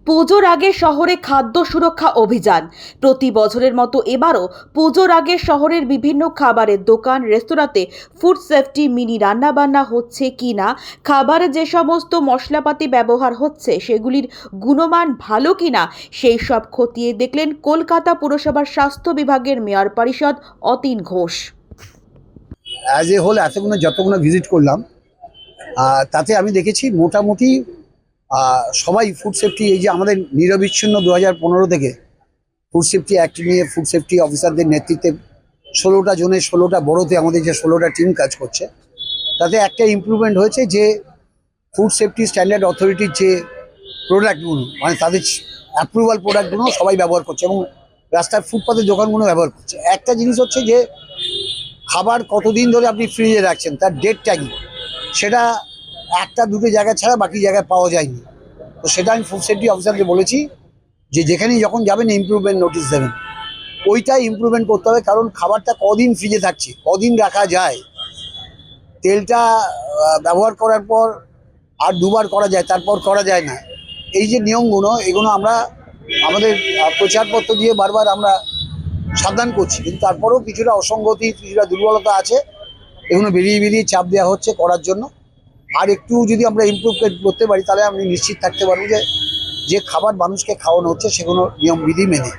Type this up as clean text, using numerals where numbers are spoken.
পুজোর আগে শহরে খাদ্য সুরক্ষা অভিযান। প্রতি বছরের মতো এবারও পুজোর আগে শহরের বিভিন্ন খাবারের দোকান, রেস্তোরাঁতে ফুড সেফটি মিনি রান্নাবান্না হচ্ছে কি না, খাবারে যে সমস্ত মশলাপাতি ব্যবহার হচ্ছে সেগুলির গুণমান ভালো কিনা, সেই সব খতিয়ে দেখলেন কলকাতা পুরসভার স্বাস্থ্য বিভাগের মেয়র পরিষদ Atin Ghosh. As a whole যতগুলো ভিজিট করলাম তাতে আমি দেখেছি মোটামুটি সবাই ফুড সেফটি, এই যে আমাদের নিরবিচ্ছিন্ন 2015 থেকে ফুড সেফটি অ্যাক্ট নিয়ে ফুড সেফটি অফিসারদের নেতৃত্বে 16টা জোনে 16টা বড়োতে আমাদের যে 16টা টিম কাজ করছে, তাতে একটা ইমপ্রুভমেন্ট হয়েছে যে ফুড সেফটি স্ট্যান্ডার্ড অথরিটির যে প্রোডাক্টগুলো, মানে তাদের অ্যাপ্রুভাল প্রোডাক্টগুলো সবাই ব্যবহার করছে এবং রাস্তার ফুটপাতের দোকানগুলো ব্যবহার করছে। একটা জিনিস হচ্ছে যে খাবার কতদিন ধরে আপনি ফ্রিজে রাখছেন তার ডেট ট্যাগিং, সেটা একটা দুটো জায়গায় ছাড়া বাকি জায়গায় পাওয়া যায়নি। তো সেটা আমি ফুড সেফটি অফিসারকে বলেছি যে যেখানেই যখন যাবেন ইমপ্রুভমেন্ট নোটিশ দেবেন, ওইটাই ইমপ্রুভমেন্ট করতে হবে। কারণ খাবারটা কদিন ফ্রিজে থাকছে, কদিন রাখা যায়, তেলটা ব্যবহার করার পর আর দুবার করা যায়, তারপর করা যায় না। এই যে নিয়মগুলো, এগুলো আমরা আমাদের প্রচারপত্র দিয়ে বারবার আমরা সাবধান করছি, কিন্তু তারপরেও কিছুটা অসঙ্গতি, কিছুটা দুর্বলতা আছে। এগুলো বেরিয়ে বেরিয়ে চাপ দেওয়া হচ্ছে করার জন্য। আর একটু যদি আমরা ইমপ্রুভ করতে পারি তাহলে আমি নিশ্চিত থাকতে পারবো যে খাবার মানুষকে খাওয়ানো হচ্ছে সেগুলো নিয়মবিধি মেনে।